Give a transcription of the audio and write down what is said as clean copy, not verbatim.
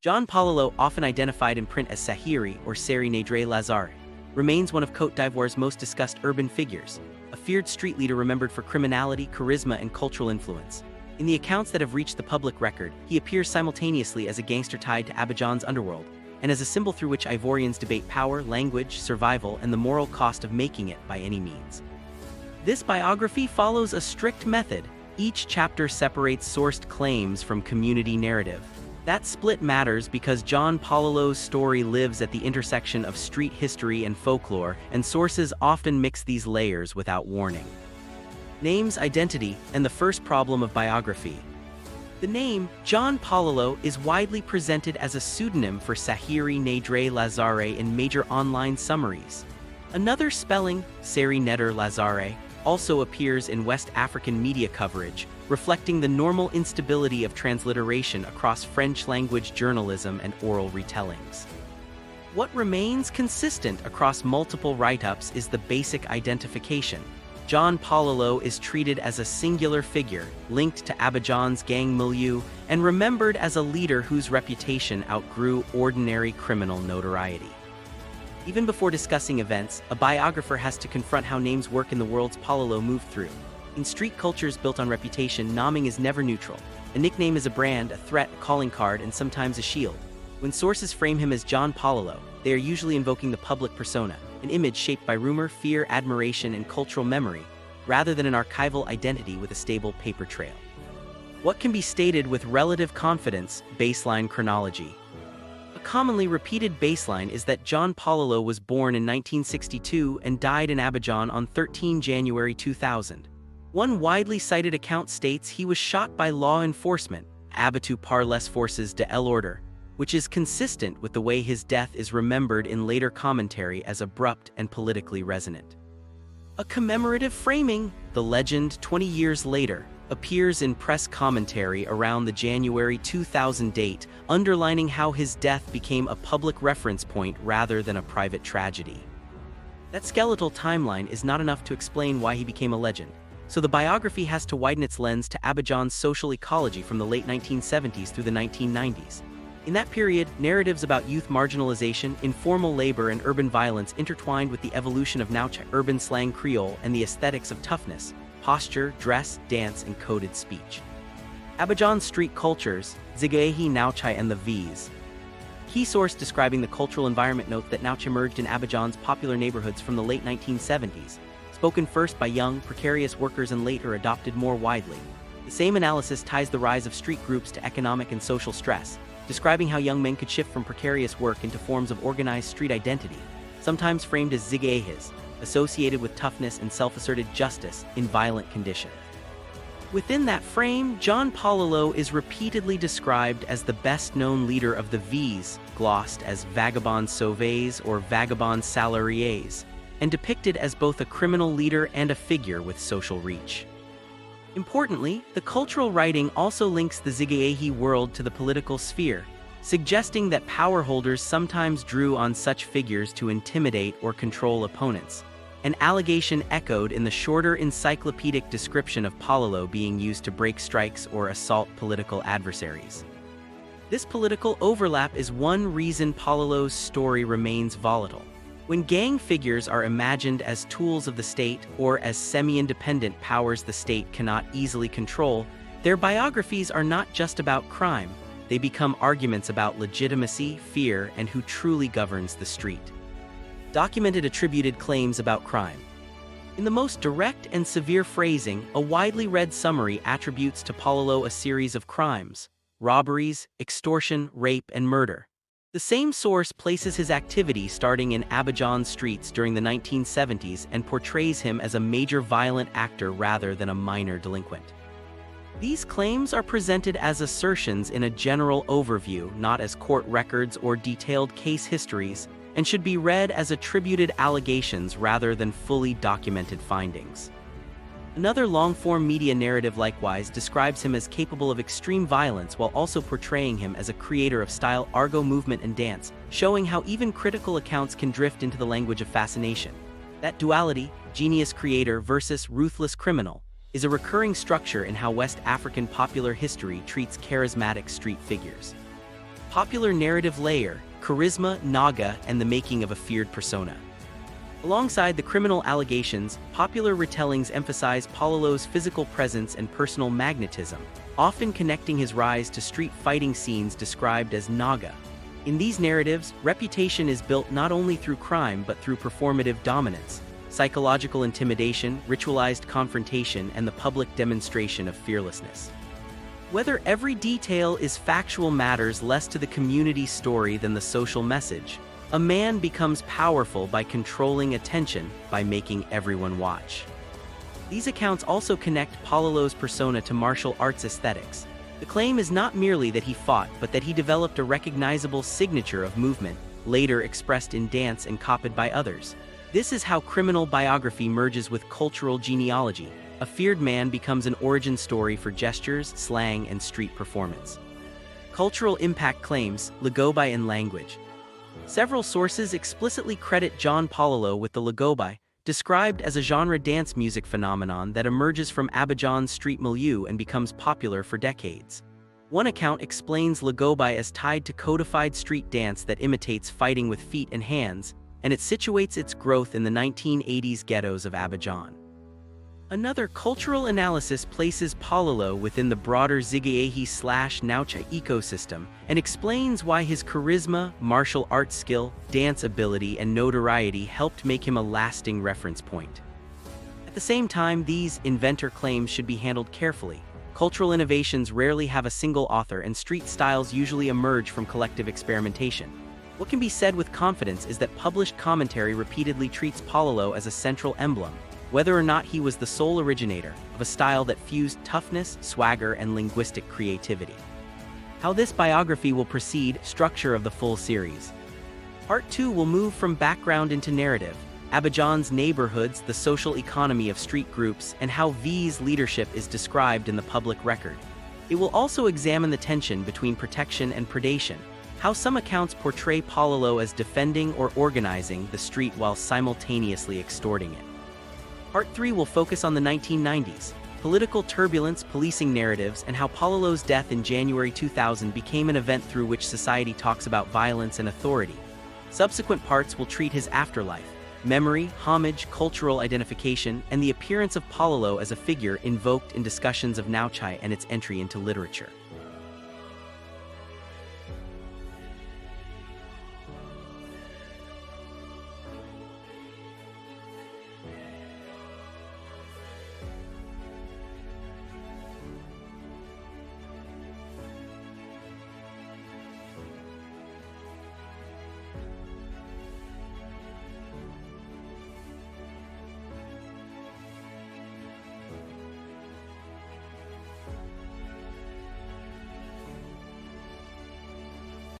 John Pololo, often identified in print as Sahiri or Seri Nedre Lazare, remains one of Côte d'Ivoire's most discussed urban figures, a feared street leader remembered for criminality, charisma, and cultural influence. In the accounts that have reached the public record, he appears simultaneously as a gangster tied to Abidjan's underworld, and as a symbol through which Ivorians debate power, language, survival, and the moral cost of making it by any means. This biography follows a strict method. Each chapter separates sourced claims from community narrative. That split matters because John Pololo's story lives at the intersection of street history and folklore, and sources often mix these layers without warning. Names, identity, and the first problem of biography. The name, John Pololo, is widely presented as a pseudonym for Sahiri Nedre Lazare in major online summaries. Another spelling, Seri Nedre Lazare, also appears in West African media coverage, reflecting the normal instability of transliteration across French-language journalism and oral retellings. What remains consistent across multiple write-ups is the basic identification. John Pololo is treated as a singular figure, linked to Abidjan's gang milieu, and remembered as a leader whose reputation outgrew ordinary criminal notoriety. Even before discussing events, a biographer has to confront how names work in the worlds Pololo moved through. In street cultures built on reputation, naming is never neutral. A nickname is a brand, a threat, a calling card, and sometimes a shield. When sources frame him as John Pololo, they are usually invoking the public persona, an image shaped by rumor, fear, admiration, and cultural memory, rather than an archival identity with a stable paper trail. What can be stated with relative confidence? Baseline chronology. A commonly repeated baseline is that John Pololo was born in 1962 and died in Abidjan on 13 January 2000. One widely cited account states he was shot by law enforcement, abattu par les forces de l'ordre, which is consistent with the way his death is remembered in later commentary as abrupt and politically resonant. A commemorative framing, the legend 20 years later, appears in press commentary around the January 2000 date, underlining how his death became a public reference point rather than a private tragedy. That skeletal timeline is not enough to explain why he became a legend, so the biography has to widen its lens to Abidjan's social ecology from the late 1970s through the 1990s. In that period, narratives about youth marginalization, informal labor, and urban violence intertwined with the evolution of Nouchi, urban slang Creole, and the aesthetics of toughness, posture, dress, dance, and coded speech. Abidjan's street cultures, ziguéhi, Nouchi, and the V's. Key source describing the cultural environment notes that Nouchi emerged in Abidjan's popular neighborhoods from the late 1970s, spoken first by young, precarious workers and later adopted more widely. The same analysis ties the rise of street groups to economic and social stress, describing how young men could shift from precarious work into forms of organized street identity, sometimes framed as ziguéhis, associated with toughness and self-asserted justice in violent conditions. Within that frame, John Pololo is repeatedly described as the best-known leader of the V's, glossed as Vagabonds sauvages or Vagabonds salariés, and depicted as both a criminal leader and a figure with social reach. Importantly, the cultural writing also links the ziguéhi world to the political sphere, suggesting that power holders sometimes drew on such figures to intimidate or control opponents, an allegation echoed in the shorter encyclopedic description of Pololo being used to break strikes or assault political adversaries. This political overlap is one reason Pololo's story remains volatile. When gang figures are imagined as tools of the state or as semi-independent powers the state cannot easily control, their biographies are not just about crime. They become arguments about legitimacy, fear, and who truly governs the street. Documented attributed claims about crime. In the most direct and severe phrasing, a widely read summary attributes to Pololo a series of crimes: robberies, extortion, rape, and murder. The same source places his activity starting in Abidjan streets during the 1970s and portrays him as a major violent actor rather than a minor delinquent. These claims are presented as assertions in a general overview, not as court records or detailed case histories, and should be read as attributed allegations rather than fully documented findings. Another long-form media narrative likewise describes him as capable of extreme violence while also portraying him as a creator of style, argot movement, and dance, showing how even critical accounts can drift into the language of fascination. That duality, genius creator versus ruthless criminal, is a recurring structure in how West African popular history treats charismatic street figures. Popular narrative layer, charisma, naga, and the making of a feared persona. Alongside the criminal allegations, popular retellings emphasize Pololo's physical presence and personal magnetism, often connecting his rise to street fighting scenes described as naga. In these narratives, reputation is built not only through crime but through performative dominance, psychological intimidation, ritualized confrontation, and the public demonstration of fearlessness. Whether every detail is factual matters less to the community story than the social message. A man becomes powerful by controlling attention, by making everyone watch. These accounts also connect Pololo's persona to martial arts aesthetics. The claim is not merely that he fought, but that he developed a recognizable signature of movement, later expressed in dance and copied by others. This is how criminal biography merges with cultural genealogy. A feared man becomes an origin story for gestures, slang, and street performance. Cultural impact claims, Logobi and language. Several sources explicitly credit John Pololo with the Logobi, described as a genre dance music phenomenon that emerges from Abidjan's street milieu and becomes popular for decades. One account explains Logobi as tied to codified street dance that imitates fighting with feet and hands, and it situates its growth in the 1980s ghettos of Abidjan. Another cultural analysis places Pololo within the broader ziguéhi/Nouchi ecosystem and explains why his charisma, martial arts skill, dance ability, and notoriety helped make him a lasting reference point. At the same time, these inventor claims should be handled carefully. Cultural innovations rarely have a single author, and street styles usually emerge from collective experimentation. What can be said with confidence is that published commentary repeatedly treats Pololo as a central emblem, whether or not he was the sole originator of a style that fused toughness, swagger, and linguistic creativity. How this biography will proceed, structure of the full series. Part 2 will move from background into narrative, Abidjan's neighborhoods, the social economy of street groups, and how V's leadership is described in the public record. It will also examine the tension between protection and predation, how some accounts portray Pololo as defending or organizing the street while simultaneously extorting it. Part 3 will focus on the 1990s, political turbulence, policing narratives, and how Pololo's death in January 2000 became an event through which society talks about violence and authority. Subsequent parts will treat his afterlife, memory, homage, cultural identification, and the appearance of Pololo as a figure invoked in discussions of Nouchi and its entry into literature.